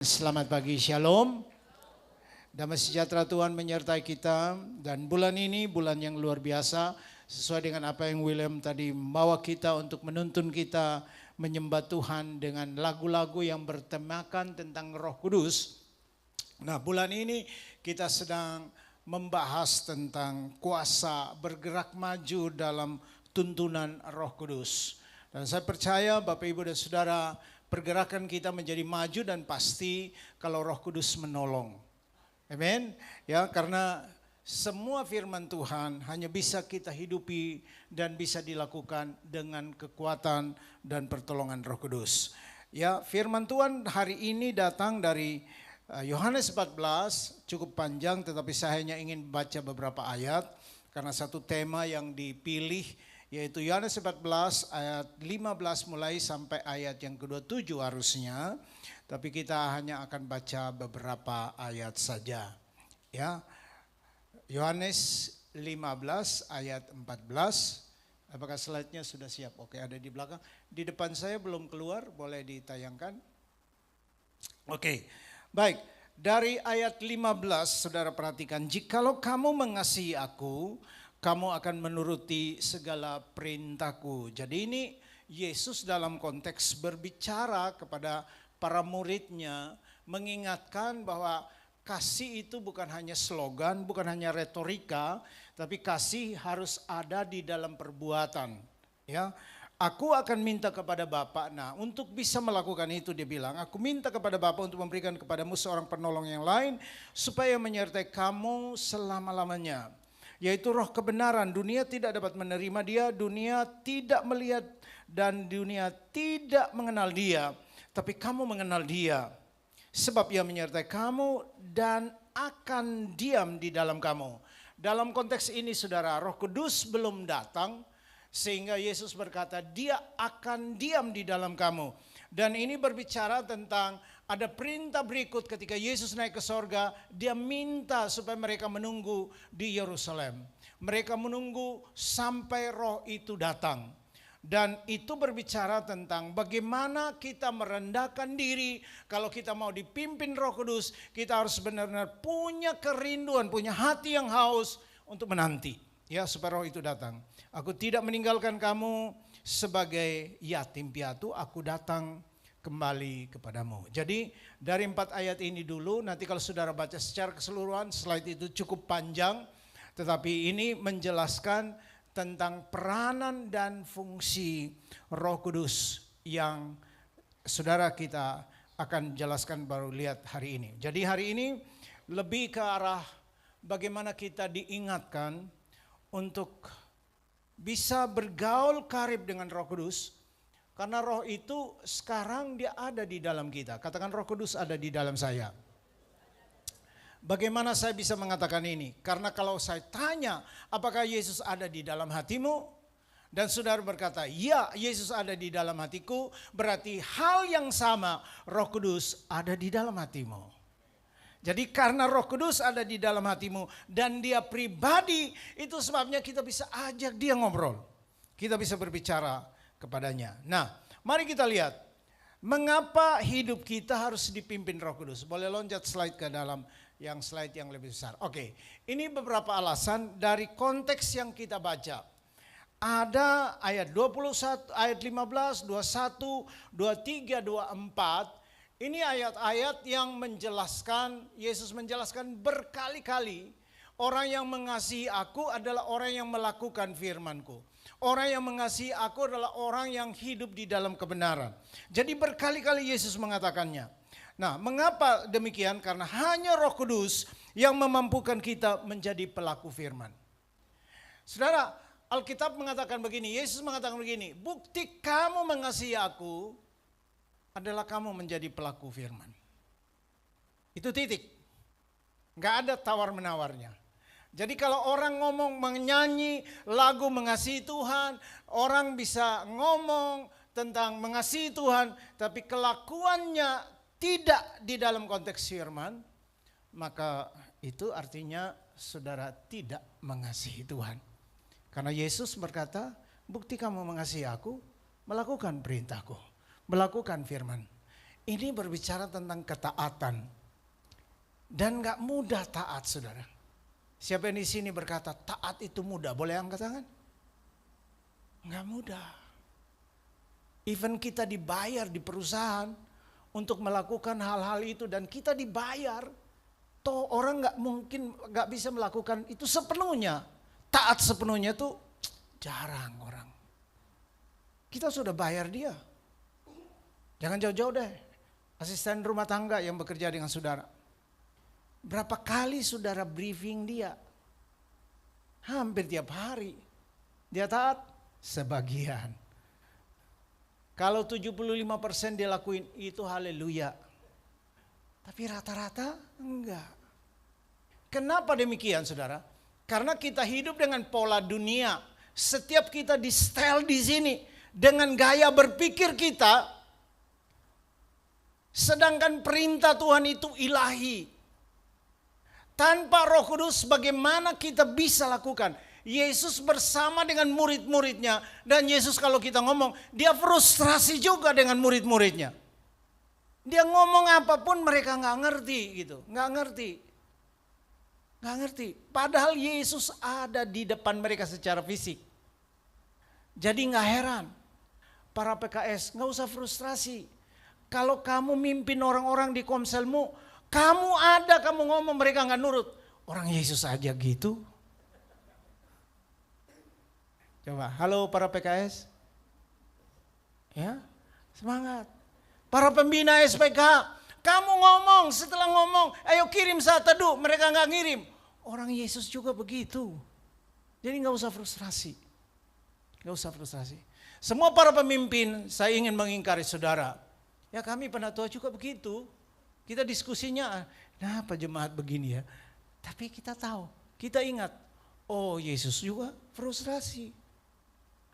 Selamat pagi, Shalom. Damai sejahtera Tuhan menyertai kita. Dan bulan ini bulan yang luar biasa. Sesuai dengan apa yang William tadi membawa kita untuk menuntun kita menyembah Tuhan dengan lagu-lagu yang bertemakan tentang Roh Kudus. Nah, bulan ini kita sedang membahas tentang kuasa bergerak maju dalam tuntunan Roh Kudus. Dan saya percaya Bapak Ibu dan Saudara, pergerakan kita menjadi maju dan pasti kalau Roh Kudus menolong. Amin. Ya, karena semua firman Tuhan hanya bisa kita hidupi dan bisa dilakukan dengan kekuatan dan pertolongan Roh Kudus. Ya, firman Tuhan hari ini datang dari Yohanes 14, cukup panjang tetapi saya hanya ingin baca beberapa ayat karena satu tema yang dipilih yaitu Yohanes 14 ayat 15 mulai sampai ayat yang ke-27 harusnya. Tapi kita hanya akan baca beberapa ayat saja. Ya. Yohanes 15 ayat 14. Apakah slide-nya sudah siap? Oke, ada di belakang. Di depan saya belum keluar, boleh ditayangkan. Oke. Baik, dari ayat 15 saudara perhatikan, jikalau kamu mengasihi aku, kamu akan menuruti segala perintahku. Jadi ini Yesus dalam konteks berbicara kepada para muridnya, mengingatkan bahwa kasih itu bukan hanya slogan, bukan hanya retorika, tapi kasih harus ada di dalam perbuatan. Ya, aku akan minta kepada Bapa. Nah, untuk bisa melakukan itu dia bilang, aku minta kepada Bapa untuk memberikan kepadamu seorang penolong yang lain, supaya menyertai kamu selama-lamanya. Yaitu roh kebenaran. Dunia tidak dapat menerima dia, dunia tidak melihat dan dunia tidak mengenal dia. Tapi kamu mengenal dia. Sebab ia menyertai kamu dan akan diam di dalam kamu. Dalam konteks ini saudara, Roh Kudus belum datang. Sehingga Yesus berkata dia akan diam di dalam kamu. Dan ini berbicara tentang ada perintah berikut ketika Yesus naik ke sorga. Dia minta supaya mereka menunggu di Yerusalem. Mereka menunggu sampai roh itu datang. Dan itu berbicara tentang bagaimana kita merendahkan diri. Kalau kita mau dipimpin Roh Kudus, kita harus benar-benar punya kerinduan, punya hati yang haus untuk menanti. Ya, supaya roh itu datang. Aku tidak meninggalkan kamu sebagai yatim piatu, aku datang kembali kepadamu. Jadi dari 4 ayat ini dulu, nanti kalau saudara baca secara keseluruhan, slide itu cukup panjang. Tetapi ini menjelaskan tentang peranan dan fungsi Roh Kudus yang saudara kita akan jelaskan baru lihat hari ini. Jadi hari ini lebih ke arah bagaimana kita diingatkan untuk bisa bergaul karib dengan Roh Kudus. Karena roh itu sekarang dia ada di dalam kita. Katakan Roh Kudus ada di dalam saya. Bagaimana saya bisa mengatakan ini? Karena kalau saya tanya apakah Yesus ada di dalam hatimu? Dan saudara berkata, ya Yesus ada di dalam hatiku. Berarti hal yang sama Roh Kudus ada di dalam hatimu. Jadi karena Roh Kudus ada di dalam hatimu dan dia pribadi, itu sebabnya kita bisa ajak dia ngobrol. Kita bisa berbicara kepadanya. Nah, mari kita lihat mengapa hidup kita harus dipimpin Roh Kudus. Boleh loncat slide ke dalam yang slide yang lebih besar. Oke, ini beberapa alasan dari konteks yang kita baca. Ada ayat 21, ayat 15, 21, 23, 24. Ini ayat-ayat yang menjelaskan, Yesus menjelaskan berkali-kali, orang yang mengasihi aku adalah orang yang melakukan firman-Ku. Orang yang mengasihi aku adalah orang yang hidup di dalam kebenaran. Jadi berkali-kali Yesus mengatakannya. Nah, mengapa demikian? Karena hanya Roh Kudus yang memampukan kita menjadi pelaku firman. Saudara, Alkitab mengatakan begini, Yesus mengatakan begini, bukti kamu mengasihi aku adalah kamu menjadi pelaku firman. Itu titik. Enggak ada tawar-menawarnya. Jadi kalau orang ngomong menyanyi lagu mengasihi Tuhan, orang bisa ngomong tentang mengasihi Tuhan, tapi kelakuannya tidak di dalam konteks firman, maka itu artinya saudara tidak mengasihi Tuhan. Karena Yesus berkata, bukti kamu mengasihi aku, melakukan perintahku, melakukan firman. Ini berbicara tentang ketaatan. Dan gak mudah taat, saudara. Siapa yang di sini berkata taat itu mudah? Boleh angkat tangan? Gak mudah. Even kita dibayar di perusahaan untuk melakukan hal-hal itu dan kita dibayar. Toh orang gak bisa melakukan itu sepenuhnya. Taat sepenuhnya tuh jarang orang. Kita sudah bayar dia. Jangan jauh-jauh deh. Asisten rumah tangga yang bekerja dengan saudara. Berapa kali saudara briefing dia? Hampir tiap hari. Dia taat? Sebagian. Kalau 75% dia lakuin itu haleluya. Tapi rata-rata enggak. Kenapa demikian, saudara? Karena kita hidup dengan pola dunia. Setiap kita di setel di sini dengan gaya berpikir kita, sedangkan perintah Tuhan itu ilahi. Tanpa Roh Kudus bagaimana kita bisa lakukan? Yesus bersama dengan murid-muridnya, dan Yesus kalau kita ngomong, dia frustrasi juga dengan murid-muridnya. Dia ngomong apapun mereka nggak ngerti gitu, nggak ngerti. Padahal Yesus ada di depan mereka secara fisik. Jadi nggak heran, para PKS nggak usah frustrasi. Kalau kamu mimpin orang-orang di komselmu, kamu ngomong mereka nggak nurut. Orang Yesus aja gitu. Coba, halo para PKS. Ya, semangat. Para pembina SPK, kamu ngomong, setelah ngomong, ayo kirim saat teduh, mereka nggak ngirim. Orang Yesus juga begitu. Jadi nggak usah frustrasi. Nggak usah frustrasi. Semua para pemimpin, saya ingin mengingkari saudara. Ya kami penatua juga begitu. Kita diskusinya, kenapa jemaat begini ya? Tapi kita tahu, kita ingat, oh Yesus juga frustrasi.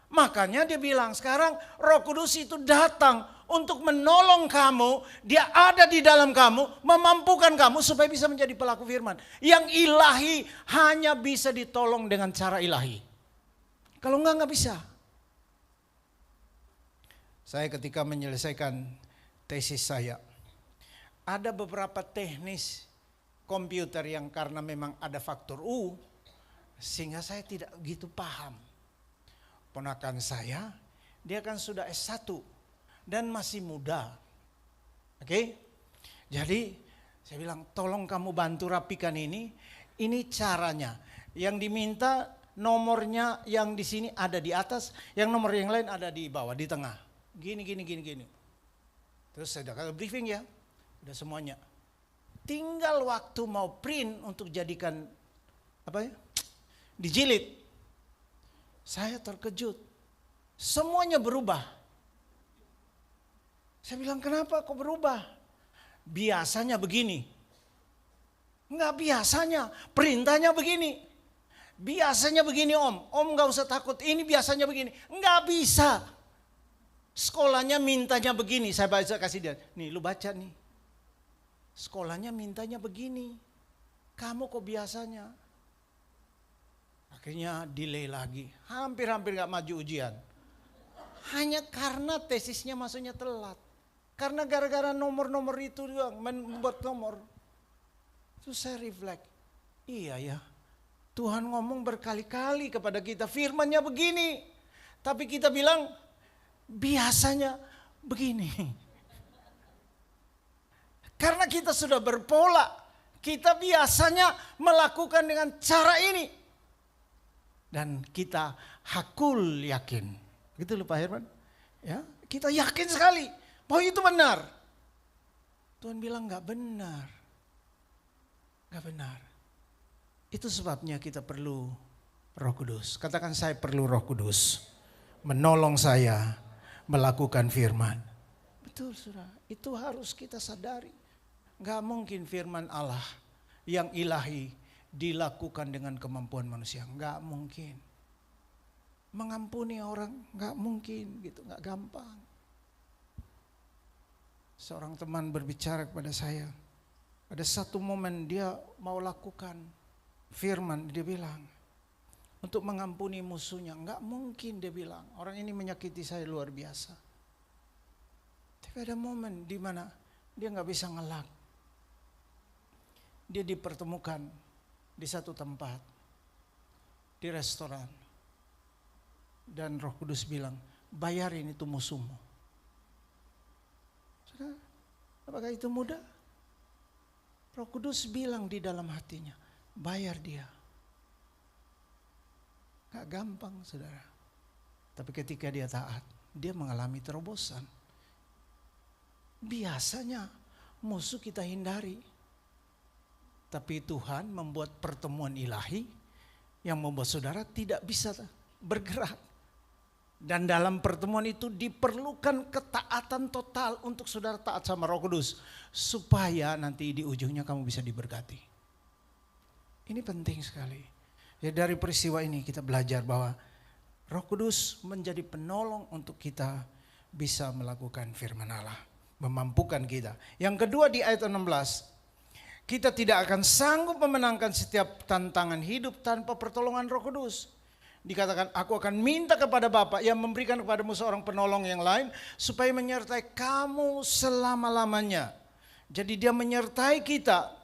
Makanya dia bilang sekarang Roh Kudus itu datang untuk menolong kamu. Dia ada di dalam kamu, memampukan kamu supaya bisa menjadi pelaku firman. Yang ilahi hanya bisa ditolong dengan cara ilahi. Kalau enggak bisa. Saya ketika menyelesaikan tesis saya, ada beberapa teknis komputer yang karena memang ada faktor U, sehingga saya tidak begitu paham. Ponakan saya, dia kan sudah S1 dan masih muda. Oke? Jadi saya bilang tolong kamu bantu rapikan ini caranya. Yang diminta nomornya yang di sini ada di atas, yang nomor yang lain ada di bawah, di tengah. Gini. Terus saya udah briefing ya, udah semuanya. Tinggal waktu mau print untuk jadikan dijilid. Saya terkejut. Semuanya berubah. Saya bilang, kenapa kok berubah? Biasanya begini. Enggak biasanya, perintahnya begini. Biasanya begini om gak usah takut, ini biasanya begini. Enggak bisa. Sekolahnya mintanya begini, saya baca kasih dia. Nih lu baca nih. Sekolahnya mintanya begini. Kamu kok biasanya? Akhirnya delay lagi, hampir gak maju ujian. Hanya karena tesisnya masuknya telat. Karena gara-gara nomor-nomor itu doang, membuat nomor. Terus saya reflect, iya ya, Tuhan ngomong berkali-kali kepada kita, firman-Nya begini. Tapi kita bilang, biasanya begini. Karena kita sudah berpola, kita biasanya melakukan dengan cara ini. Dan kita hakul yakin. Gitu loh Pak Herman. Ya, kita yakin sekali bahwa itu benar. Tuhan bilang gak benar. Gak benar. Itu sebabnya kita perlu Roh Kudus. Katakan saya perlu Roh Kudus. Menolong saya melakukan firman. Betul saudara, itu harus kita sadari. Gak mungkin firman Allah yang ilahi dilakukan dengan kemampuan manusia, nggak mungkin. Mengampuni orang nggak mungkin, gitu, nggak gampang. Seorang teman berbicara kepada saya, ada satu momen dia mau lakukan firman, dia bilang untuk mengampuni musuhnya, nggak mungkin dia bilang. Orang ini menyakiti saya luar biasa. Dia Tapi ada momen di mana dia nggak bisa ngelak. Dia dipertemukan di satu tempat, di restoran. Dan Roh Kudus bilang, bayarin itu musuhmu. Saudara, apakah itu mudah? Roh Kudus bilang di dalam hatinya, bayar dia. Gak gampang, saudara. Tapi ketika dia taat, dia mengalami terobosan. Biasanya musuh kita hindari. Tapi Tuhan membuat pertemuan ilahi yang membuat saudara tidak bisa bergerak. Dan dalam pertemuan itu diperlukan ketaatan total untuk saudara taat sama Roh Kudus. Supaya nanti di ujungnya kamu bisa diberkati. Ini penting sekali. Ya, dari peristiwa ini kita belajar bahwa Roh Kudus menjadi penolong untuk kita bisa melakukan firman Allah. Memampukan kita. Yang kedua di ayat 16. Kita tidak akan sanggup memenangkan setiap tantangan hidup tanpa pertolongan Roh Kudus. Dikatakan, aku akan minta kepada Bapa yang memberikan kepadamu seorang penolong yang lain supaya menyertai kamu selama-lamanya. Jadi dia menyertai kita,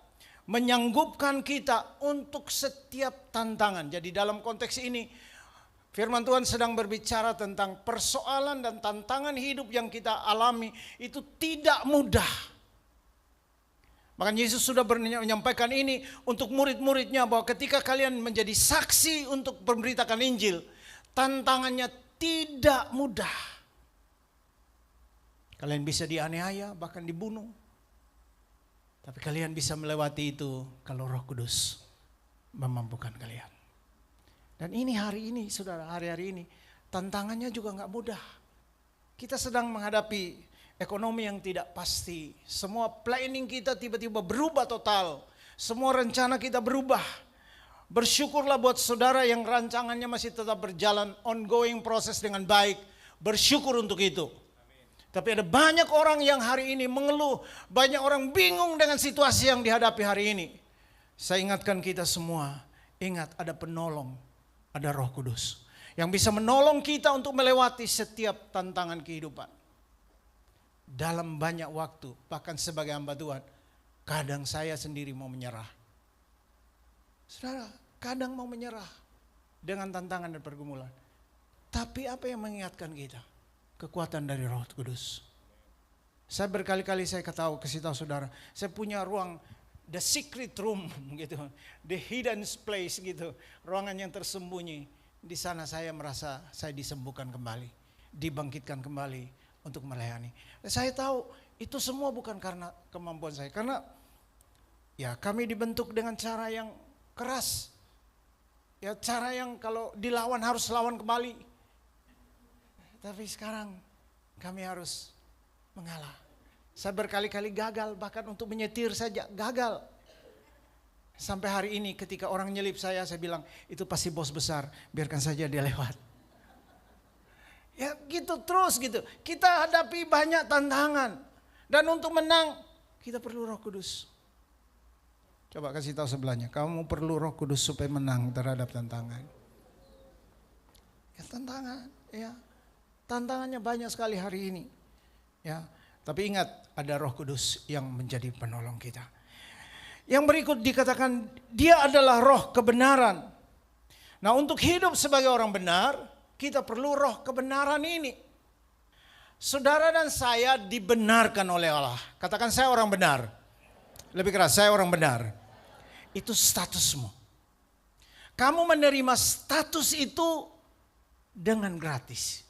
menyanggupkan kita untuk setiap tantangan. Jadi dalam konteks ini, firman Tuhan sedang berbicara tentang persoalan dan tantangan hidup yang kita alami itu tidak mudah. Maka Yesus sudah menyampaikan ini untuk murid-muridnya bahwa ketika kalian menjadi saksi untuk memberitakan Injil, tantangannya tidak mudah. Kalian bisa dianiaya, bahkan dibunuh. Tapi kalian bisa melewati itu kalau Roh Kudus memampukan kalian. Dan ini hari ini, saudara, hari-hari ini tantangannya juga gak mudah. Kita sedang menghadapi ekonomi yang tidak pasti. Semua planning kita tiba-tiba berubah total. Semua rencana kita berubah. Bersyukurlah buat saudara yang rancangannya masih tetap berjalan, ongoing proses dengan baik. Bersyukur untuk itu. Tapi ada banyak orang yang hari ini mengeluh. Banyak orang bingung dengan situasi yang dihadapi hari ini. Saya ingatkan kita semua. Ingat, ada penolong. Ada Roh Kudus. Yang bisa menolong kita untuk melewati setiap tantangan kehidupan. Dalam banyak waktu, bahkan sebagai hamba Tuhan, kadang saya sendiri mau menyerah. Saudara, kadang mau menyerah dengan tantangan dan pergumulan. Tapi apa yang mengingatkan kita? Kekuatan dari Roh Kudus. Saya berkali-kali saya kasih tahu saudara, saya punya ruang the secret room gitu, the hidden place gitu, ruangan yang tersembunyi. Di sana saya merasa saya disembuhkan kembali, dibangkitkan kembali untuk melayani. Saya tahu itu semua bukan karena kemampuan saya, karena ya kami dibentuk dengan cara yang keras. Ya cara yang kalau dilawan harus lawan kembali. Tapi sekarang kami harus mengalah. Saya berkali-kali gagal, bahkan untuk menyetir saja gagal. Sampai hari ini ketika orang nyelip saya bilang, itu pasti bos besar, biarkan saja dia lewat. Ya gitu terus gitu. Kita hadapi banyak tantangan. Dan untuk menang, kita perlu Roh Kudus. Coba kasih tahu sebelahnya, kamu perlu Roh Kudus supaya menang terhadap tantangan. Ya tantangan, ya. Tantangannya banyak sekali hari ini. Ya, tapi ingat ada Roh Kudus yang menjadi penolong kita. Yang berikut dikatakan dia adalah roh kebenaran. Nah, untuk hidup sebagai orang benar, kita perlu roh kebenaran ini. Saudara dan saya dibenarkan oleh Allah. Katakan saya orang benar. Lebih keras, saya orang benar. Itu statusmu. Kamu menerima status itu dengan gratis.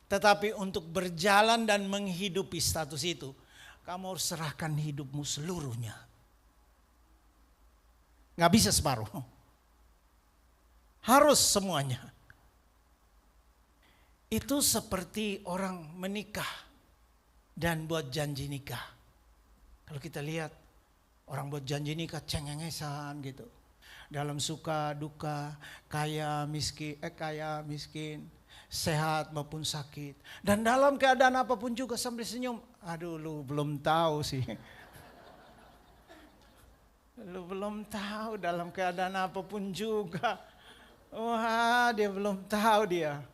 Tetapi untuk berjalan dan menghidupi status itu, kamu harus serahkan hidupmu seluruhnya. Gak bisa separuh. Harus semuanya. Itu seperti orang menikah dan buat janji nikah. Kalau kita lihat orang buat janji nikah cengengesan gitu. Dalam suka, duka, kaya, miskin, sehat maupun sakit. Dan dalam keadaan apapun juga sambil senyum. Aduh, lu belum tahu sih. Lu belum tahu dalam keadaan apapun juga. Wah, dia belum tahu dia.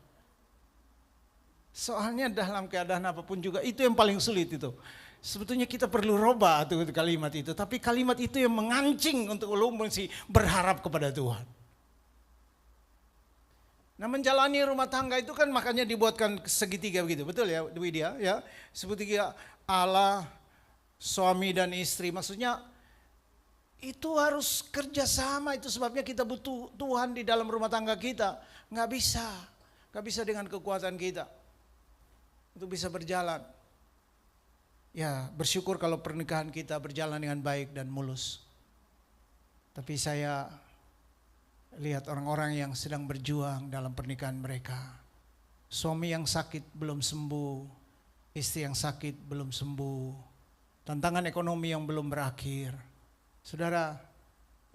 Soalnya dalam keadaan apapun juga itu yang paling sulit itu. Sebetulnya kita perlu rubah tuh kalimat itu. Tapi kalimat itu yang mengancing untuk lu mesti berharap kepada Tuhan. Nah, menjalani rumah tangga itu kan makanya dibuatkan segitiga begitu. Betul ya Widya? Ya, segitiga Allah, suami dan istri. Maksudnya itu harus kerjasama. Itu sebabnya kita butuh Tuhan di dalam rumah tangga kita. Nggak bisa dengan kekuatan kita. Untuk bisa berjalan. Ya, bersyukur kalau pernikahan kita berjalan dengan baik dan mulus. Tapi saya lihat orang-orang yang sedang berjuang dalam pernikahan mereka. Suami yang sakit belum sembuh, istri yang sakit belum sembuh, tantangan ekonomi yang belum berakhir. Saudara,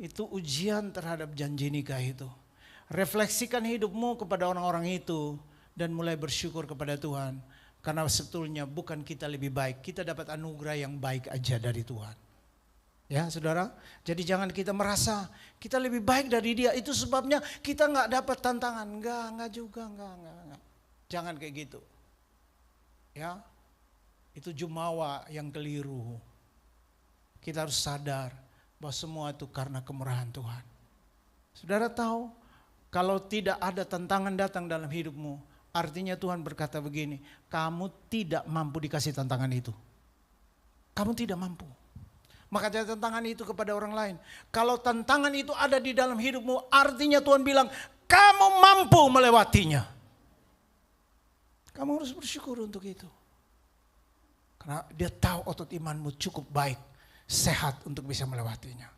itu ujian terhadap janji nikah itu. Refleksikan hidupmu kepada orang-orang itu dan mulai bersyukur kepada Tuhan. Karena sebetulnya bukan kita lebih baik, kita dapat anugerah yang baik aja dari Tuhan. Ya saudara, jadi jangan kita merasa kita lebih baik dari dia. Itu sebabnya kita nggak dapat tantangan. Enggak juga. Jangan kayak gitu. Ya, itu jumawa yang keliru. Kita harus sadar bahwa semua itu karena kemurahan Tuhan. Saudara tahu, kalau tidak ada tantangan datang dalam hidupmu, artinya Tuhan berkata begini, kamu tidak mampu dikasih tantangan itu. Kamu tidak mampu. Maka jangan tantangan itu kepada orang lain. Kalau tantangan itu ada di dalam hidupmu, artinya Tuhan bilang, kamu mampu melewatinya. Kamu harus bersyukur untuk itu. Karena dia tahu otot imanmu cukup baik, sehat untuk bisa melewatinya.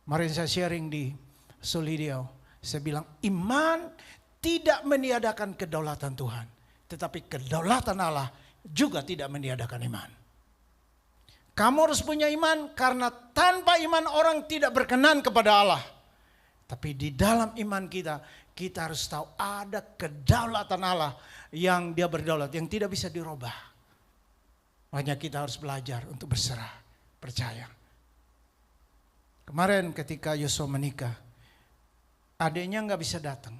Kemarin saya sharing di Solidio, saya bilang iman tidak meniadakan kedaulatan Tuhan. Tetapi kedaulatan Allah juga tidak meniadakan iman. Kamu harus punya iman karena tanpa iman orang tidak berkenan kepada Allah. Tapi di dalam iman kita, kita harus tahu ada kedaulatan Allah yang dia berdaulat, yang tidak bisa dirubah. Makanya kita harus belajar untuk berserah, percaya. Kemarin ketika Yosua menikah, adiknya nggak bisa datang.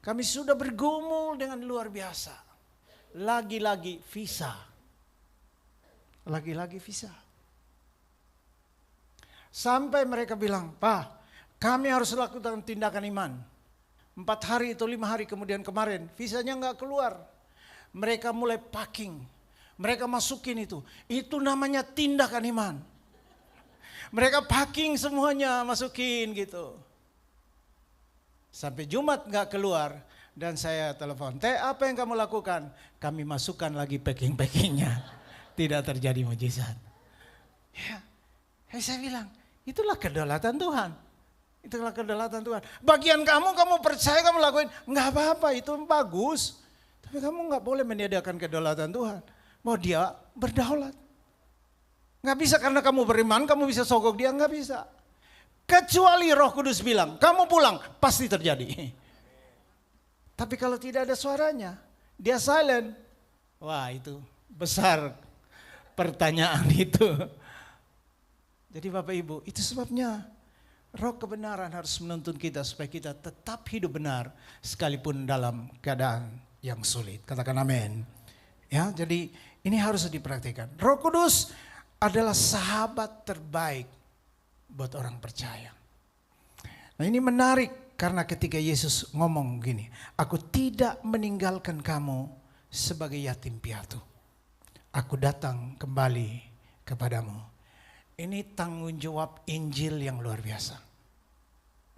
Kami sudah bergumul dengan luar biasa. Lagi-lagi visa. Lagi-lagi visa. Sampai mereka bilang, Pak, kami harus lakukan tindakan iman. 4 hari atau 5 hari kemudian kemarin, visanya nggak keluar. Mereka mulai packing. Mereka masukin itu. Itu namanya tindakan iman. Mereka packing semuanya, masukin gitu. Sampai Jumat nggak keluar dan saya telepon, Teh apa yang kamu lakukan? Kami masukkan lagi packing-packingnya. Tidak terjadi mujizat. Ya, saya bilang, itulah kedaulatan Tuhan. Itulah kedaulatan Tuhan. Bagian kamu percaya kamu lakuin, nggak apa-apa itu bagus. Tapi kamu nggak boleh meniadakan kedaulatan Tuhan. Mau dia berdaulat. Nggak bisa karena kamu beriman, kamu bisa sogok dia, nggak bisa. Kecuali Roh Kudus bilang, kamu pulang, pasti terjadi. Tapi kalau tidak ada suaranya, dia silent. Wah itu besar pertanyaan itu. Jadi Bapak Ibu, itu sebabnya Roh kebenaran harus menuntun kita supaya kita tetap hidup benar sekalipun dalam keadaan yang sulit. Katakan amin. Ya, jadi ini harus diperhatikan. Roh Kudus adalah sahabat terbaik buat orang percaya. Nah ini menarik karena ketika Yesus ngomong gini, aku tidak meninggalkan kamu sebagai yatim piatu. Aku datang kembali kepadamu. Ini tanggung jawab Injil yang luar biasa.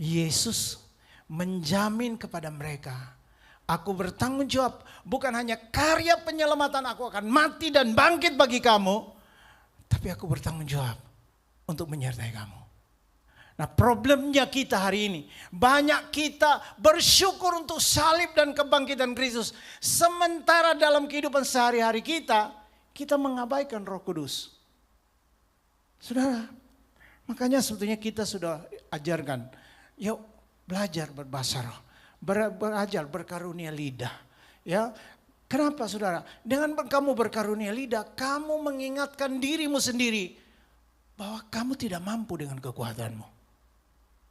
Yesus menjamin kepada mereka, aku bertanggung jawab bukan hanya karya penyelamatan aku akan mati dan bangkit bagi kamu, tapi aku bertanggung jawab untuk menyertai kamu. Nah problemnya kita hari ini, banyak kita bersyukur untuk salib dan kebangkitan Kristus. Sementara dalam kehidupan sehari-hari kita mengabaikan Roh Kudus. Saudara, makanya sebetulnya kita sudah ajarkan, yuk belajar berbahasa roh, belajar berkarunia lidah. Ya, kenapa saudara? Dengan kamu berkarunia lidah, kamu mengingatkan dirimu sendiri bahwa kamu tidak mampu dengan kekuatanmu.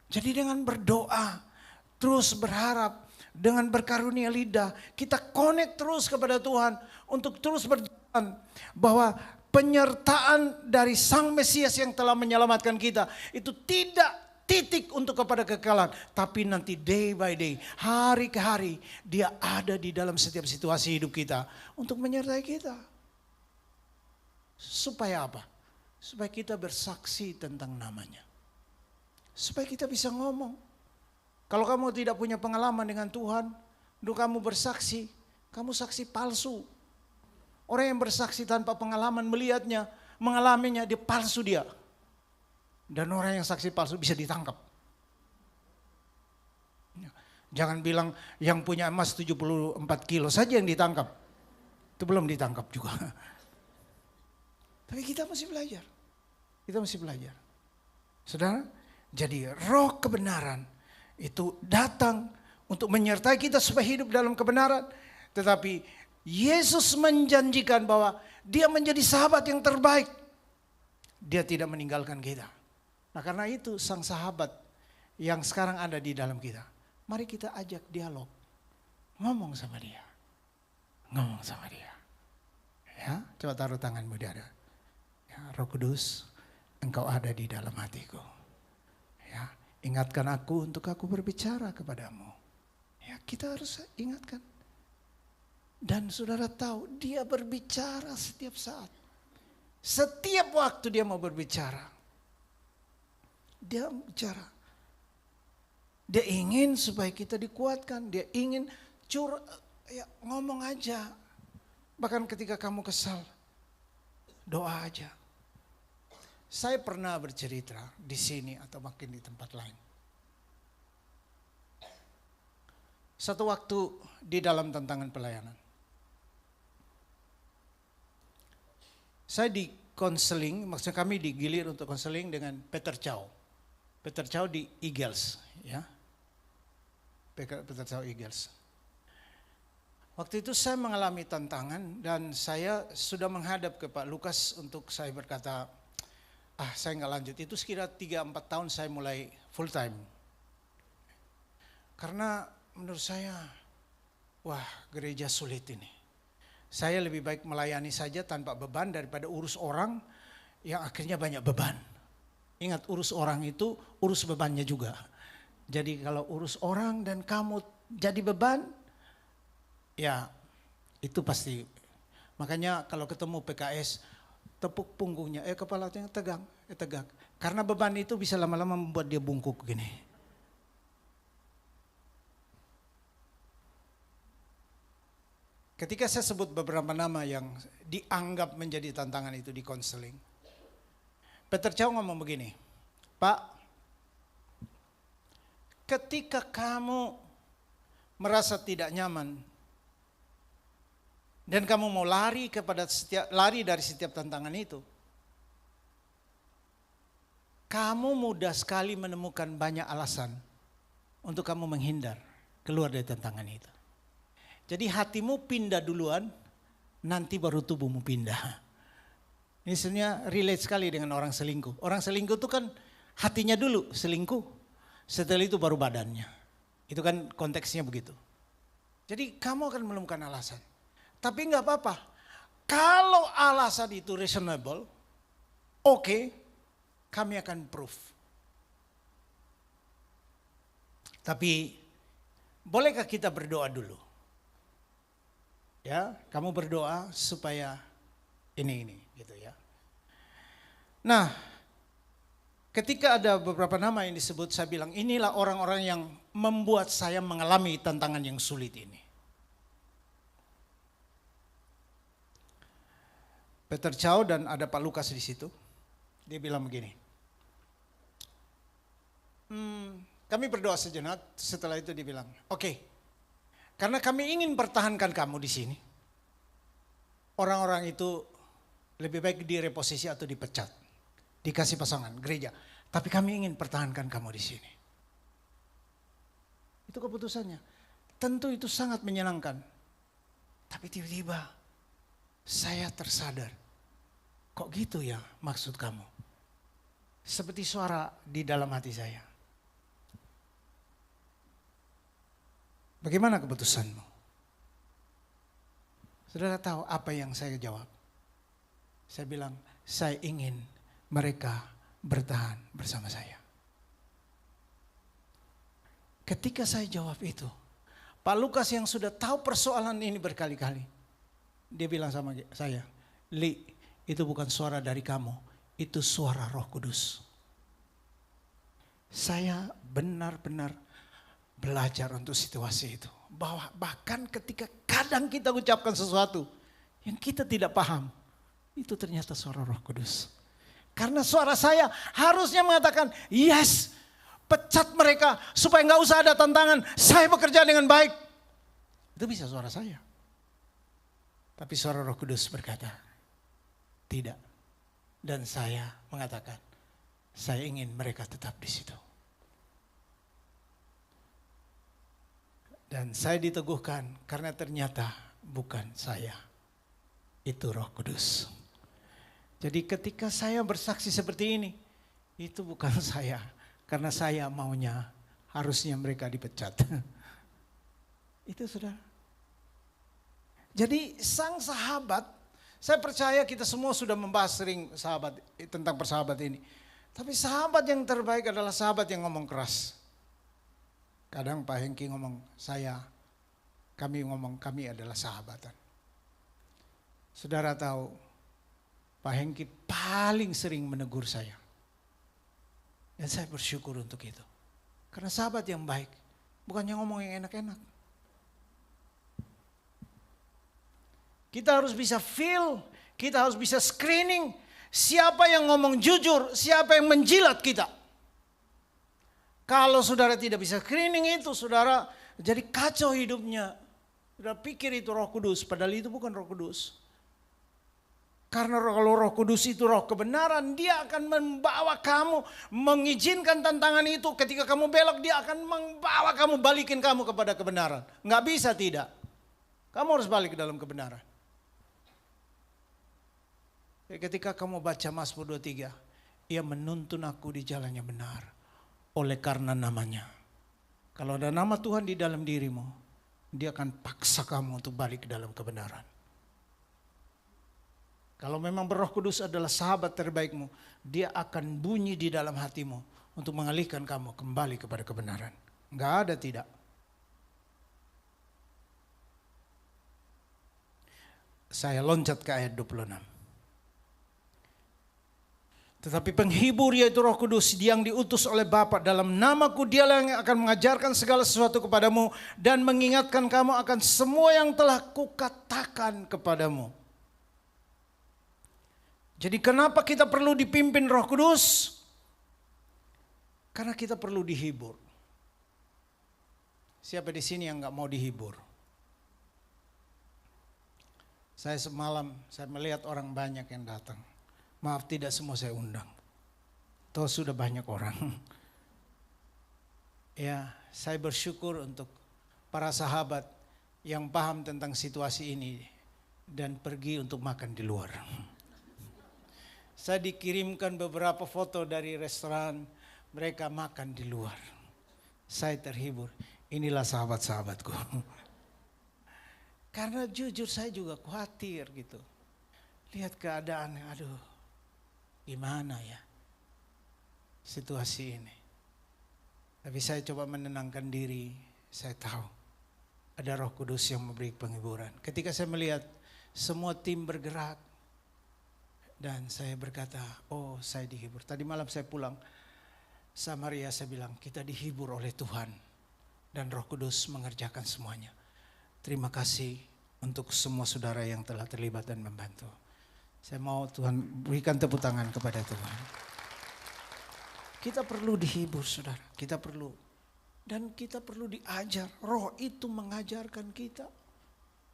Jadi dengan berdoa, terus berharap, dengan berkarunia lidah, kita connect terus kepada Tuhan untuk terus berjalan. Bahwa penyertaan dari Sang Mesias yang telah menyelamatkan kita itu tidak titik untuk kepada kekekalan. Tapi nanti day by day, hari ke hari, dia ada di dalam setiap situasi hidup kita untuk menyertai kita. Supaya apa? Supaya kita bersaksi tentang namanya. Supaya kita bisa ngomong. Kalau kamu tidak punya pengalaman dengan Tuhan, untuk kamu bersaksi, kamu saksi palsu. Orang yang bersaksi tanpa pengalaman melihatnya, mengalaminya, dia palsu dia. Dan orang yang saksi palsu bisa ditangkap. Jangan bilang yang punya emas 74 kilo saja yang ditangkap. Itu belum ditangkap juga. Tapi kita masih belajar. Kita masih belajar. Saudara, jadi roh kebenaran itu datang untuk menyertai kita supaya hidup dalam kebenaran. Tetapi Yesus menjanjikan bahwa dia menjadi sahabat yang terbaik. Dia tidak meninggalkan kita. Nah karena itu sang sahabat yang sekarang ada di dalam kita. Mari kita ajak dialog. Ngomong sama dia. Ngomong sama dia. Ya, coba taruh tanganmu di dada. Ya, Roh Kudus, Engkau ada di dalam hatiku. Ya, ingatkan aku untuk aku berbicara kepadamu. Ya, kita harus ingatkan. Dan saudara tahu dia berbicara setiap saat. Setiap waktu dia mau berbicara. Dia bicara. Dia ingin supaya kita dikuatkan. Dia ingin ngomong aja. Bahkan ketika kamu kesal, doa aja. Saya pernah bercerita di sini atau mungkin di tempat lain. Satu waktu di dalam tantangan pelayanan. Saya di konseling, maksudnya kami digilir untuk konseling dengan Peter Chow. Peter Chow di Eagles, ya. Peter Chow Eagles. Waktu itu saya mengalami tantangan dan saya sudah menghadap ke Pak Lukas untuk saya berkata, saya nggak lanjut. Itu sekira 3-4 tahun saya mulai full time. Karena menurut saya, gereja sulit ini. Saya lebih baik melayani saja tanpa beban daripada urus orang yang akhirnya banyak beban. Ingat, urus orang itu urus bebannya juga. Jadi kalau urus orang dan kamu jadi beban, ya itu pasti. Makanya kalau ketemu PKS, tepuk punggungnya, kepalanya tegak. Karena beban itu bisa lama-lama membuat dia bungkuk gini. Ketika saya sebut beberapa nama yang dianggap menjadi tantangan itu di konseling, Peter Chow ngomong begini, Pak, ketika kamu merasa tidak nyaman dan kamu mau lari dari setiap tantangan itu, kamu mudah sekali menemukan banyak alasan untuk kamu menghindar keluar dari tantangan itu. Jadi hatimu pindah duluan, nanti baru tubuhmu pindah. Ini sebenarnya relate sekali dengan orang selingkuh. Orang selingkuh itu kan hatinya dulu selingkuh, setelah itu baru badannya. Itu kan konteksnya begitu. Jadi kamu akan menemukan alasan. Tapi enggak apa-apa. Kalau alasan itu reasonable, oke, kami akan proof. Tapi bolehkah kita berdoa dulu? Ya, kamu berdoa supaya ini gitu ya. Nah, ketika ada beberapa nama yang disebut, saya bilang inilah orang-orang yang membuat saya mengalami tantangan yang sulit ini. Peter Chow dan ada Pak Lukas di situ. Dia bilang begini. Kami berdoa sejenak, setelah itu dia bilang, oke. Karena kami ingin pertahankan kamu di sini. Orang-orang itu lebih baik direposisi atau dipecat. Dikasih pasangan gereja. Tapi kami ingin pertahankan kamu di sini. Itu keputusannya. Tentu itu sangat menyenangkan. Tapi tiba-tiba saya tersadar. Kok gitu ya maksud kamu? Seperti suara di dalam hati saya. Bagaimana keputusanmu? Saudara tahu apa yang saya jawab? Saya bilang, saya ingin mereka bertahan bersama saya. Ketika saya jawab itu, Pak Lukas yang sudah tahu persoalan ini berkali-kali, dia bilang sama saya, Li, itu bukan suara dari kamu, itu suara Roh Kudus. Saya benar-benar belajar untuk situasi itu. Bahwa bahkan ketika kadang kita ucapkan sesuatu yang kita tidak paham, itu ternyata suara Roh Kudus. Karena suara saya harusnya mengatakan, yes, pecat mereka supaya nggak usah ada tantangan. Saya bekerja dengan baik. Itu bisa suara saya. Tapi suara Roh Kudus berkata, tidak. Dan saya mengatakan, saya ingin mereka tetap di situ. Dan saya diteguhkan karena ternyata bukan saya. Itu Roh Kudus. Jadi ketika saya bersaksi seperti ini, itu bukan saya. Karena saya maunya harusnya mereka dipecat. Itu saudara. Jadi sang sahabat, saya percaya kita semua sudah membahas sering sahabat tentang persahabat ini. Tapi sahabat yang terbaik adalah sahabat yang ngomong keras. Kadang Pak Hengki ngomong kami ngomong kami adalah sahabatan. Saudara tahu, Pak Hengki paling sering menegur saya. Dan saya bersyukur untuk itu. Karena sahabat yang baik, bukannya ngomong yang enak-enak. Kita harus bisa feel, kita harus bisa screening siapa yang ngomong jujur, siapa yang menjilat kita. Kalau saudara tidak bisa screening itu, saudara jadi kacau hidupnya. Saudara pikir itu Roh Kudus, padahal itu bukan Roh Kudus. Karena kalau Roh Kudus itu roh kebenaran, dia akan membawa kamu, mengizinkan tantangan itu. Ketika kamu belok, dia akan membawa kamu, balikin kamu kepada kebenaran. Nggak bisa tidak. Kamu harus balik ke dalam kebenaran. Ketika kamu baca Mazmur 23, ia menuntun aku di jalan yang benar. Oleh karena namanya. Kalau ada nama Tuhan di dalam dirimu, dia akan paksa kamu untuk balik ke dalam kebenaran. Kalau memang Roh Kudus adalah sahabat terbaikmu, dia akan bunyi di dalam hatimu untuk mengalihkan kamu kembali kepada kebenaran. Enggak ada tidak. Saya loncat ke ayat 26. Tetapi penghibur yaitu Roh Kudus yang diutus oleh Bapa dalam namaku, dialah yang akan mengajarkan segala sesuatu kepadamu dan mengingatkan kamu akan semua yang telah kukatakan kepadamu. Jadi kenapa kita perlu dipimpin Roh Kudus? Karena kita perlu dihibur. Siapa di sini yang nggak mau dihibur? Saya semalam saya melihat orang banyak yang datang. Maaf tidak semua saya undang. Toh sudah banyak orang. Ya, saya bersyukur untuk para sahabat yang paham tentang situasi ini dan pergi untuk makan di luar. Saya dikirimkan beberapa foto dari restoran, mereka makan di luar. Saya terhibur, inilah sahabat-sahabatku. Karena jujur saya juga khawatir gitu. Lihat keadaan, aduh gimana ya situasi ini. Tapi saya coba menenangkan diri, saya tahu ada Roh Kudus yang memberi penghiburan. Ketika saya melihat semua tim bergerak, dan saya berkata, oh saya dihibur. Tadi malam saya pulang, sama Maria saya bilang, kita dihibur oleh Tuhan. Dan Roh Kudus mengerjakan semuanya. Terima kasih untuk semua saudara yang telah terlibat dan membantu. Saya mau Tuhan berikan tepuk tangan kepada Tuhan. Kita perlu dihibur saudara, kita perlu. Dan kita perlu diajar, roh itu mengajarkan kita.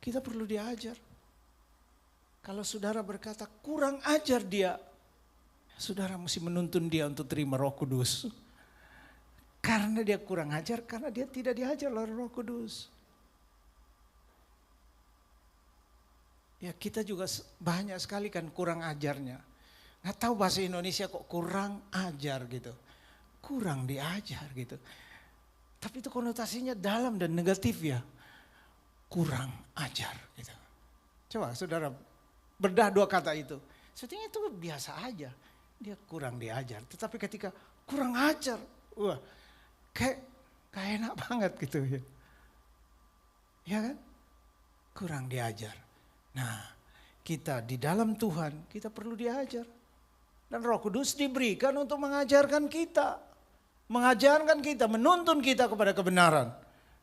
Kita perlu diajar. Kalau saudara berkata kurang ajar dia, saudara mesti menuntun dia untuk terima Roh Kudus. Karena dia kurang ajar, karena dia tidak diajar oleh Roh Kudus. Ya kita juga banyak sekali kan kurang ajarnya. Nggak tahu bahasa Indonesia kok kurang ajar gitu. Kurang diajar gitu. Tapi itu konotasinya dalam dan negatif ya. Kurang ajar. Gitu. Coba saudara bedah 2 kata itu. Sebetulnya itu biasa aja. Dia kurang diajar. Tetapi ketika kurang ajar. Wah kayak enak banget gitu ya. Ya kan? Kurang diajar. Nah kita di dalam Tuhan kita perlu diajar. Dan Roh Kudus diberikan untuk mengajarkan kita. Mengajarkan kita, menuntun kita kepada kebenaran.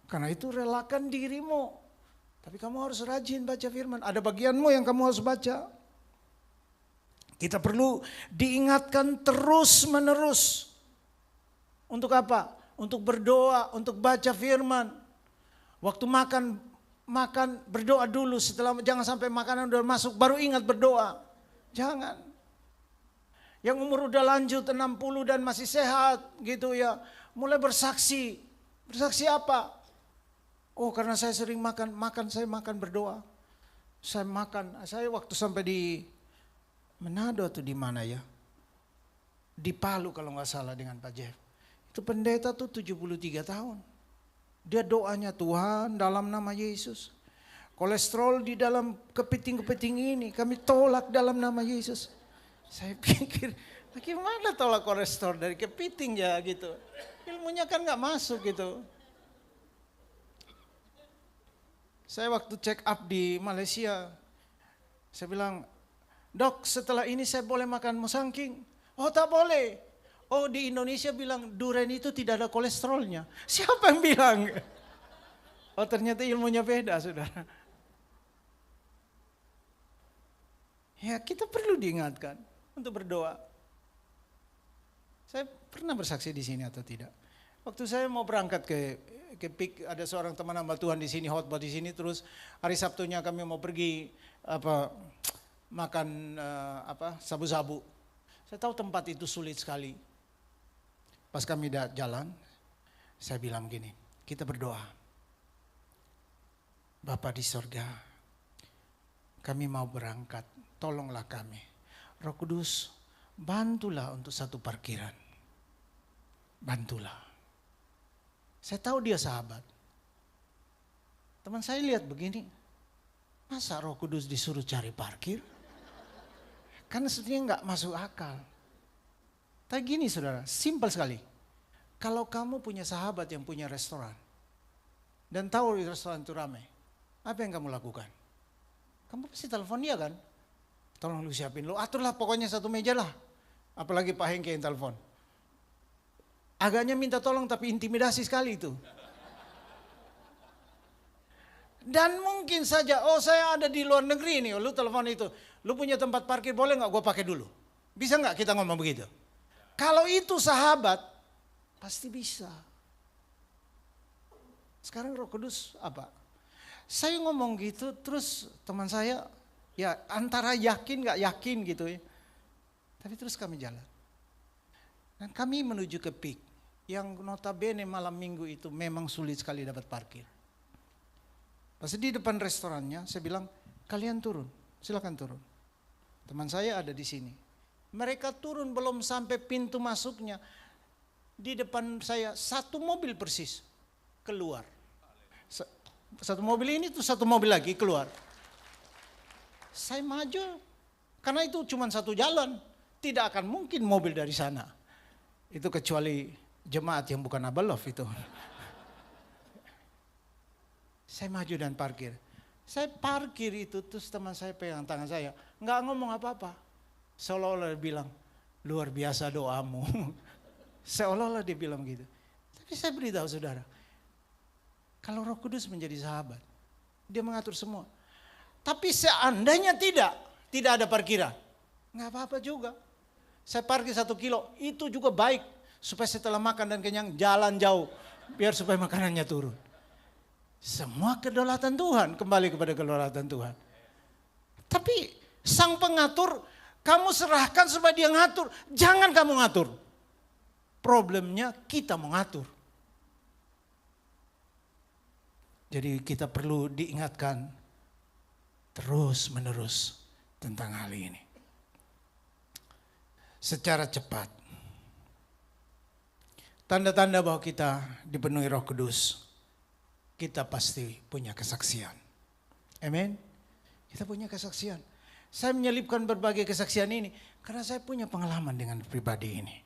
Karena itu relakan dirimu. Tapi kamu harus rajin baca firman. Ada bagianmu yang kamu harus baca. Kita perlu diingatkan terus menerus. Untuk apa? Untuk berdoa, untuk baca firman. Waktu makan berdoa dulu. Jangan sampai makanan udah masuk baru ingat berdoa. Jangan. Yang umur udah lanjut 60 dan masih sehat gitu ya. Mulai bersaksi. Bersaksi apa? Oh karena saya sering saya makan berdoa. Saya waktu sampai di Manado atau di mana ya. Di Palu kalau nggak salah dengan Pak Jeff. Itu pendeta tuh 73 tahun. Dia doanya Tuhan dalam nama Yesus. Kolesterol di dalam kepiting-kepiting ini kami tolak dalam nama Yesus. Saya pikir, gimana tolak kolesterol dari kepiting ya gitu. Ilmunya kan gak masuk gitu. Saya waktu check up di Malaysia, saya bilang, dok setelah ini saya boleh makan musangking? Oh tak boleh. Oh di Indonesia bilang durian itu tidak ada kolesterolnya. Siapa yang bilang? Oh ternyata ilmunya beda saudara. Ya kita perlu diingatkan. Untuk berdoa. Saya pernah bersaksi di sini atau tidak? Waktu saya mau berangkat ke PIK, ada seorang teman hamba Tuhan di sini, khotbah di sini, terus hari Sabtunya kami mau pergi makan sabu-sabu. Saya tahu tempat itu sulit sekali. Pas kami jalan, saya bilang gini, kita berdoa. Bapa di sorga, kami mau berangkat, tolonglah kami. Roh Kudus, bantulah untuk satu parkiran. Bantulah. Saya tahu dia sahabat. Teman saya lihat begini, masa Roh Kudus disuruh cari parkir? Kan sebetulnya nggak masuk akal. Tapi gini saudara, simpel sekali. Kalau kamu punya sahabat yang punya restoran, dan tahu di restoran itu ramai, apa yang kamu lakukan? Kamu pasti telepon dia kan? Tolong lu siapin, lu aturlah pokoknya satu meja lah. Apalagi Pak Hengke yang telepon. Agaknya minta tolong tapi intimidasi sekali itu. Dan mungkin saja, oh saya ada di luar negeri nih, lu telepon itu. Lu punya tempat parkir boleh gak gue pakai dulu? Bisa gak kita ngomong begitu? Kalau itu sahabat, pasti bisa. Sekarang Roh Kudus apa? Saya ngomong gitu terus teman saya, ya antara yakin gak yakin gitu ya. Tapi terus kami jalan. Dan kami menuju ke PIK. Yang notabene malam minggu itu memang sulit sekali dapat parkir. Pas di depan restorannya saya bilang, kalian turun, silakan turun. Teman saya ada di sini. Mereka turun belum sampai pintu masuknya. Di depan saya satu mobil persis keluar. Satu mobil ini tuh satu mobil lagi keluar. Saya maju, karena itu cuma satu jalan. Tidak akan mungkin mobil dari sana. Itu kecuali jemaat yang bukan Abalov itu. Saya maju dan parkir. Saya parkir itu, terus teman saya pegang tangan saya. Nggak ngomong apa-apa. Seolah-olah dia bilang, luar biasa doamu. Seolah-olah dia bilang gitu. Tapi saya beritahu saudara, kalau Roh Kudus menjadi sahabat, dia mengatur semua. Tapi seandainya tidak ada parkiran, nggak apa-apa juga. Saya parkir 1 kilo, itu juga baik. Supaya setelah makan dan kenyang jalan jauh, biar supaya makanannya turun. Semua kedaulatan Tuhan, kembali kepada kedaulatan Tuhan. Tapi sang pengatur, kamu serahkan supaya dia ngatur. Jangan kamu ngatur. Problemnya kita mengatur. Jadi kita perlu diingatkan terus menerus tentang hal ini. Secara cepat. tanda-tanda bahwa kita dipenuhi Roh Kudus, kita pasti punya kesaksian. Amin. Kita punya kesaksian. Saya menyelipkan berbagai kesaksian ini karena saya punya pengalaman dengan pribadi ini.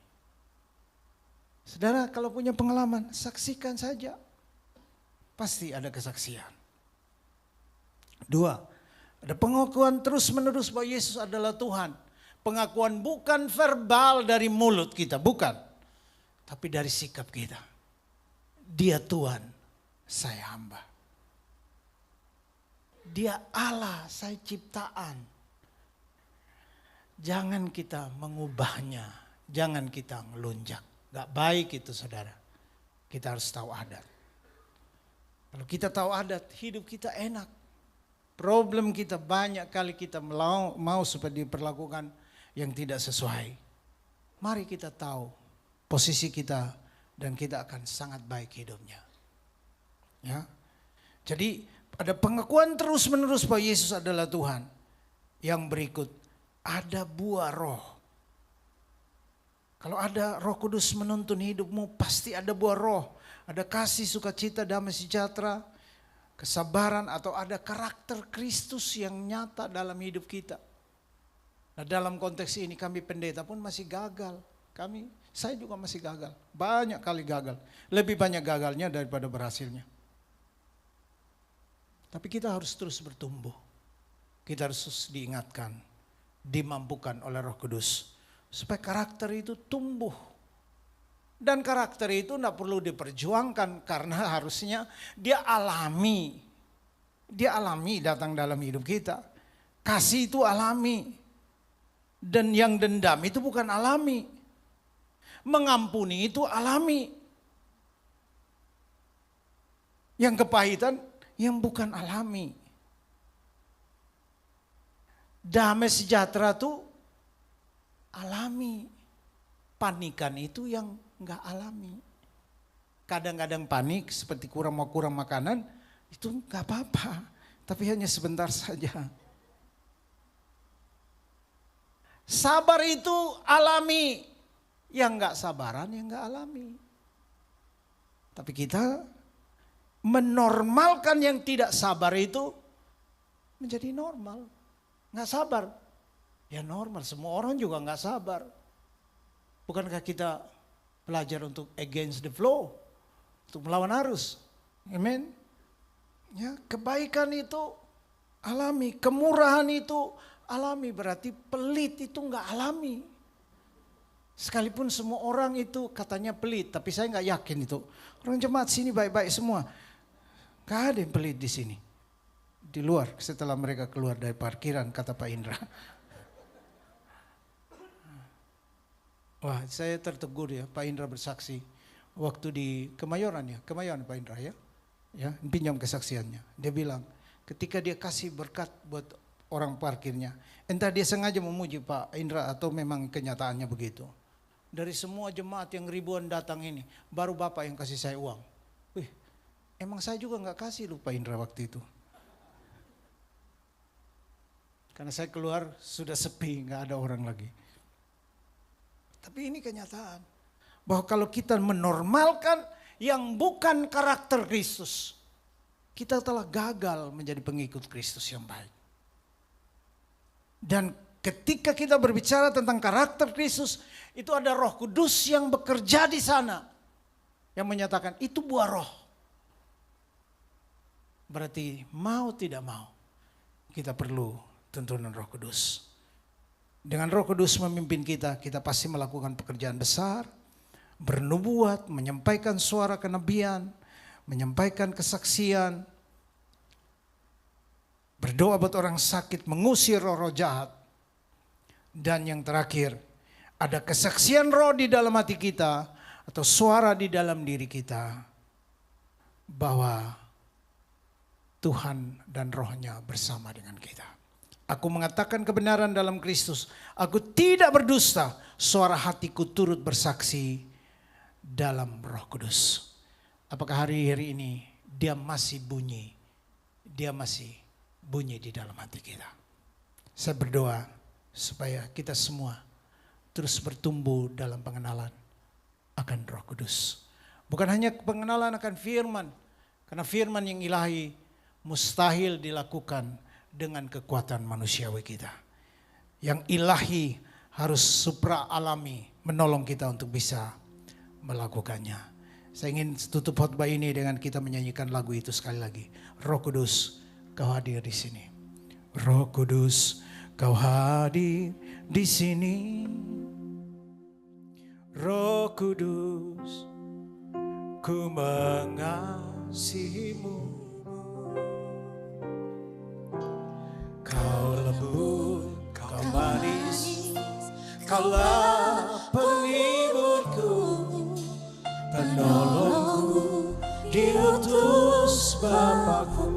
Saudara, kalau punya pengalaman, saksikan saja. Pasti ada kesaksian. 2, ada pengakuan terus-menerus bahwa Yesus adalah Tuhan. Pengakuan bukan verbal dari mulut kita, bukan. Tapi dari sikap kita. Dia Tuhan, saya hamba. Dia Allah, saya ciptaan. Jangan kita mengubahnya, jangan kita melunjak. Gak baik itu saudara. Kita harus tahu adat. Kalau kita tahu adat, hidup kita enak. Problem kita banyak kali kita mau supaya diperlakukan yang tidak sesuai. Mari kita tahu posisi kita dan kita akan sangat baik hidupnya. Ya. Jadi ada pengakuan terus-menerus bahwa Yesus adalah Tuhan. Yang berikut, ada buah roh. Kalau ada Roh Kudus menuntun hidupmu, pasti ada buah roh. Ada kasih, sukacita, damai sejahtera, kesabaran, atau ada karakter Kristus yang nyata dalam hidup kita. Nah, dalam konteks ini kami pendeta pun masih gagal. Saya juga masih gagal. Banyak kali gagal. Lebih banyak gagalnya daripada berhasilnya. Tapi kita harus terus bertumbuh. Kita harus terus diingatkan, dimampukan oleh Roh Kudus. Supaya karakter itu tumbuh. Dan karakter itu tidak perlu diperjuangkan karena harusnya dia alami. Dia alami datang dalam hidup kita. Kasih itu alami. Dan yang dendam itu bukan alami. Mengampuni itu alami. Yang kepahitan yang bukan alami. Damai sejahtera itu alami. Panikan itu yang enggak alami. Kadang-kadang panik seperti mau kurang makanan, itu enggak apa-apa. Tapi hanya sebentar saja. Sabar itu alami. Yang enggak sabaran, yang enggak alami. Tapi kita menormalkan yang tidak sabar itu menjadi normal. Enggak sabar. Ya normal, semua orang juga enggak sabar. Bukankah kita belajar untuk against the flow, untuk melawan arus? Amen. Ya, kebaikan itu alami, kemurahan itu alami, berarti pelit itu enggak alami. Sekalipun semua orang itu katanya pelit, tapi saya enggak yakin itu. Orang jemaat sini baik-baik semua. Enggak ada yang pelit di sini. Di luar setelah mereka keluar dari parkiran, kata Pak Indra. Wah, saya tertegur ya, Pak Indra bersaksi waktu di Kemayoran Pak Indra ya, pinjam kesaksiannya. Dia bilang ketika dia kasih berkat buat orang parkirnya, entah dia sengaja memuji Pak Indra atau memang kenyataannya begitu. Dari semua jemaat yang ribuan datang ini, baru Bapak yang kasih saya uang. Wih, emang saya juga nggak kasih loh Pak Indra waktu itu. Karena saya keluar sudah sepi, nggak ada orang lagi. Tapi ini kenyataan. Bahwa kalau kita menormalkan yang bukan karakter Kristus, kita telah gagal menjadi pengikut Kristus yang baik. Dan ketika kita berbicara tentang karakter Kristus, itu ada Roh Kudus yang bekerja di sana. Yang menyatakan itu buah roh. Berarti mau tidak mau, kita perlu tuntunan Roh Kudus. Dengan Roh Kudus memimpin kita, kita pasti melakukan pekerjaan besar, bernubuat, menyampaikan suara kenabian, menyampaikan kesaksian, berdoa buat orang sakit, mengusir roh-roh jahat. Dan yang terakhir, ada kesaksian roh di dalam hati kita, atau suara di dalam diri kita, bahwa Tuhan dan rohnya bersama dengan kita. Aku mengatakan kebenaran dalam Kristus. Aku tidak berdusta. Suara hatiku turut bersaksi dalam Roh Kudus. Apakah hari-hari ini dia masih bunyi? Dia masih bunyi di dalam hati kita. Saya berdoa supaya kita semua terus bertumbuh dalam pengenalan akan Roh Kudus. Bukan hanya pengenalan akan firman, karena firman yang ilahi mustahil dilakukan dengan kekuatan manusiawi kita. Yang ilahi harus supra alami menolong kita untuk bisa melakukannya. Saya ingin tutup khotbah ini dengan kita menyanyikan lagu itu sekali lagi. Roh Kudus, Kau hadir di sini. Roh Kudus, Kau hadir di sini. Roh Kudus, ku mengasihimu. Kau lembut, kau manis, kaulah penghiburku, penolongku, diutus Bapakku.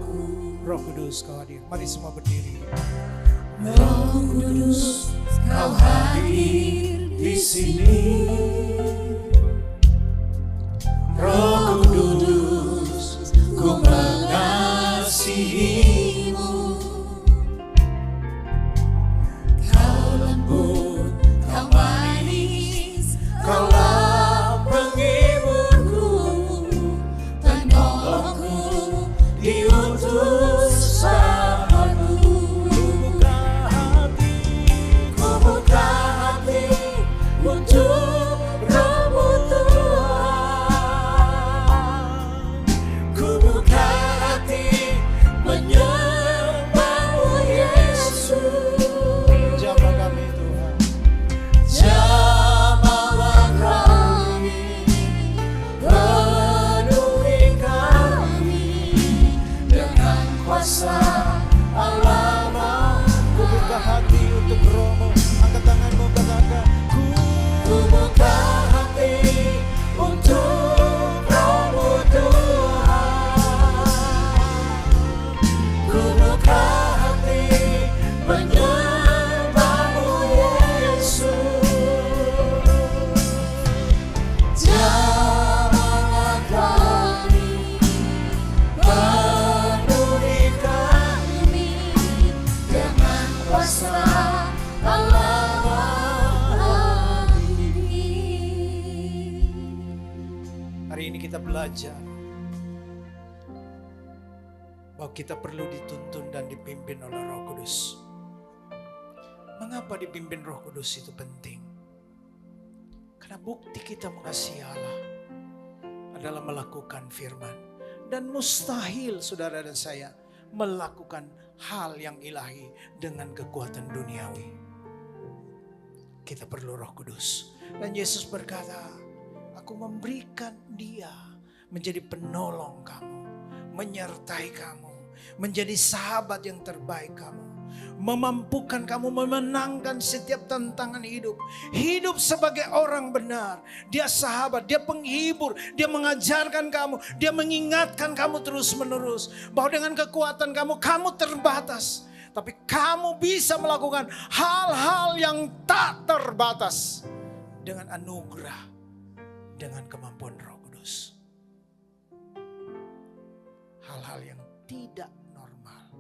Roh Kudus, Kau hadir. Mari semua berdiri. Roh Kudus, Kau hadir di sini. Roh Kudus, ku mengasihimu. Kau lembut, kau manis, kaulah penghiburku, penolongku, diutus Bapakku. Ku buka hati untuk Roh-Mu Tuhan. Ku buka hati menyembah-Mu Yesus. Jamah kami Tuhan, jamahlah kami, penuhi kami dengan kuasa Allah. Ku buka hati untuk Roh-Mu. Angkat tanganmu, katakan, ku buka hati untuk Roh-Mu Tuhan. Ku buka hati menyembah-Mu Yesus. Jamahlah kami, penuhi kami dengan kuasa Allah. Hari ini kita belajar bahwa kita perlu dituntun dan dipimpin oleh Roh Kudus. Mengapa dipimpin Roh Kudus itu penting? Karena bukti kita mengasihi Allah adalah melakukan firman. Dan mustahil saudara dan saya melakukan hal yang ilahi dengan kekuatan duniawi. Kita perlu Roh Kudus. Dan Yesus berkata, Aku memberikan Dia menjadi penolong kamu, menyertai kamu, menjadi sahabat yang terbaik kamu, memampukan kamu memenangkan setiap tantangan hidup. Hidup sebagai orang benar. Dia sahabat, Dia penghibur, Dia mengajarkan kamu, Dia mengingatkan kamu terus menerus bahwa dengan kekuatan kamu terbatas. Tapi kamu bisa melakukan hal-hal yang tak terbatas dengan anugerah, dengan kemampuan Roh Kudus. Hal-hal yang tidak normal,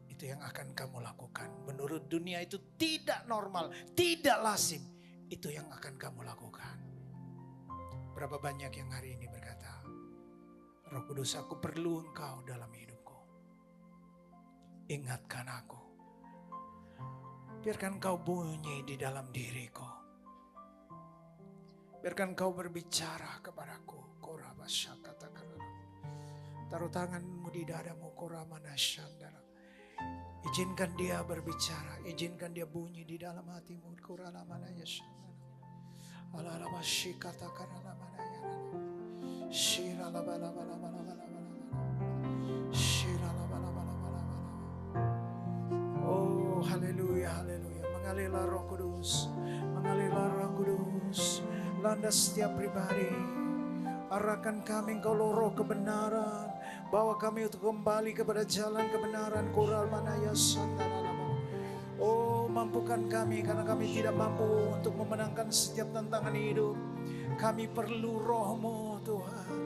itu yang akan kamu lakukan. Menurut dunia itu tidak normal, tidak lazim. Itu yang akan kamu lakukan. Berapa banyak yang hari ini berkata, Roh Kudus, aku perlu Engkau dalam hidupku. Ingatkan aku. Biarkan Engkau bunyi di dalam diriku. Biarkan Kau berbicara kepadaku. Taruh tanganmu di dadamu. Izinkan Dia berbicara. Izinkan Dia bunyi di dalam hatimu. Oh, haleluya, haleluya. Mengalirlah Roh Kudus. Mengalirlah Roh Kudus. Landa setiap pribadi. Arahkan kami Engkau Roh kebenaran. Bawa kami untuk kembali kepada jalan kebenaran. Oh, mampukan kami karena kami tidak mampu untuk memenangkan setiap tantangan hidup. Kami perlu Roh-Mu Tuhan.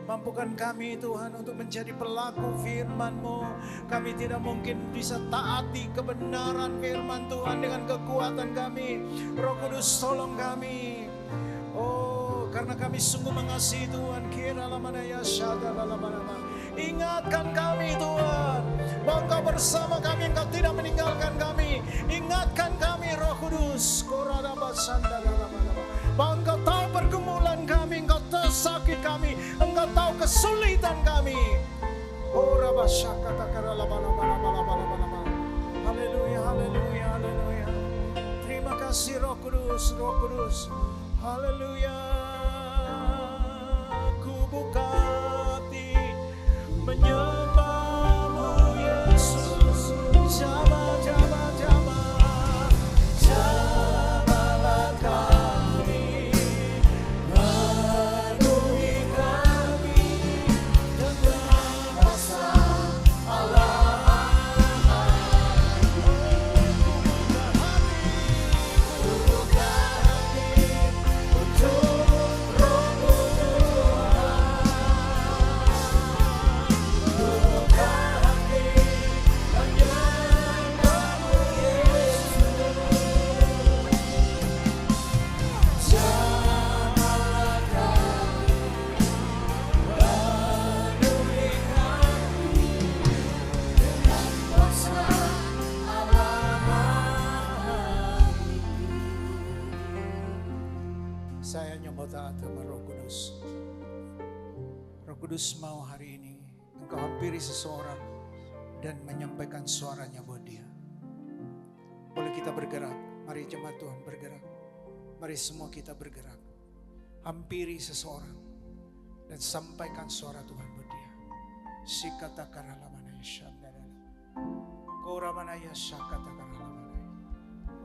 Mampukan kami Tuhan untuk menjadi pelaku firman-Mu. Kami tidak mungkin bisa taati kebenaran firman Tuhan dengan kekuatan kami. Roh Kudus tolong kami. Oh, karena kami sungguh mengasihi Tuhan. Ingatkan kami Tuhan, bahwa Engkau bersama kami, Engkau tidak meninggalkan kami. Ingatkan kami Roh Kudus, bahwa Engkau tahu pergumulan kami, Engkau tahu sakit kami, Engkau tahu kesulitan kami. Haleluya, haleluya, haleluya. Terima kasih Roh Kudus, Roh Kudus. Haleluya. Ku buka hati menyembah-Mu Yesus. Jama, jama, jama. Jamalah kami, penuhi kami dengan rasa Allah. Ku buka hati untuk Roh-Mu Tuhan. Ku buka hati menyembah-Mu Yesus. Jamalah kami, penuhi kami dengan kuasa Allah. Saya nyoba taat sama Roh Kudus. Roh Kudus mau hari ini Engkau hampiri seseorang dan menyampaikan suaranya buat dia. Boleh kita bergerak? Mari jemaat Tuhan bergerak. Mari semua kita bergerak. Hampiri seseorang dan sampaikan suara Tuhan buat dia. Sikata karalamanaya syandara. Koramanaya syakata karalamanaya.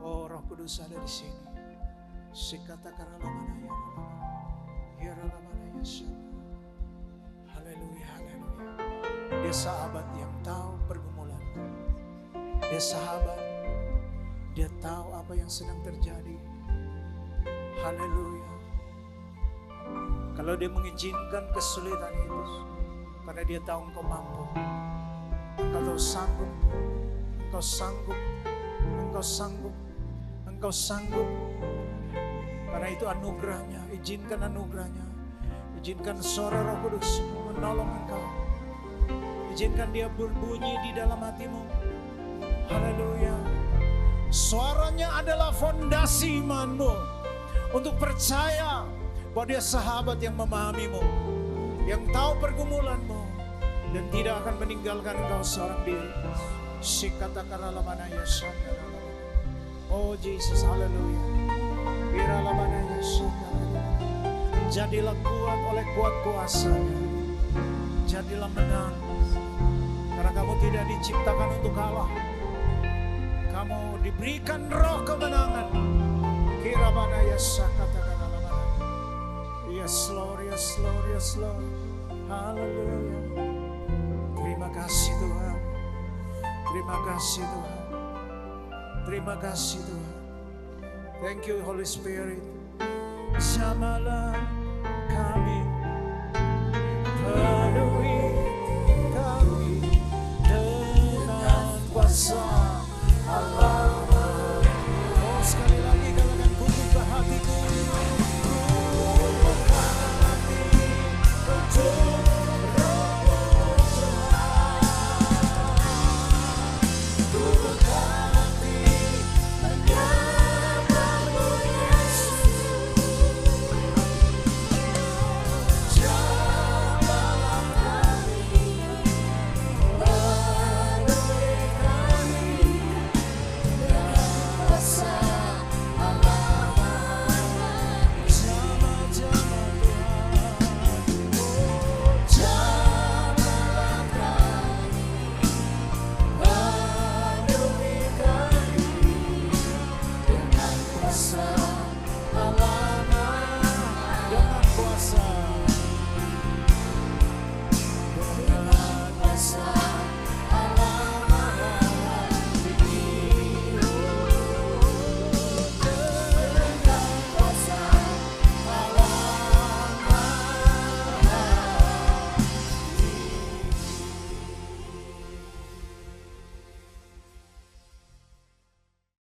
Oh, Roh Kudus ada di sini. Sikata karalamanaya. Hiralamanaya syandara. Haleluya, haleluya. Dia sahabat yang tahu pergumulan. Dia sahabat. Dia tahu apa yang sedang terjadi. Haleluya. Kalau dia mengizinkan kesulitan itu, karena dia tahu Engkau mampu. Engkau tahu sanggup. Engkau sanggup. Engkau sanggup. Engkau sanggup. Karena itu anugerahnya. Izinkan anugerahnya. Izinkan suara Roh Kudus menolong engkau. Izinkan dia berbunyi di dalam hatimu. Haleluya. Suaranya adalah fondasi imanmu untuk percaya bahwa dia sahabat yang memahamimu, yang tahu pergumulanmu dan tidak akan meninggalkan engkau seorang diri. Sikata karalamanaya syandara. Oh Jesus, haleluya. Biralamanaya syandara. Jadilah kuat oleh kuat kuasa-Nya. Jadilah menang. Karena kamu tidak diciptakan untuk kalah. Kamu diberikan roh kemenangan. Kiramanaya sakata karalamanaya. Yes Lord, yes Lord, yes Lord. Haleluya. Terima kasih Tuhan. Terima kasih Tuhan. Terima kasih Tuhan. Thank you Holy Spirit. Jamalah kami, penuhi kami dengan kuasa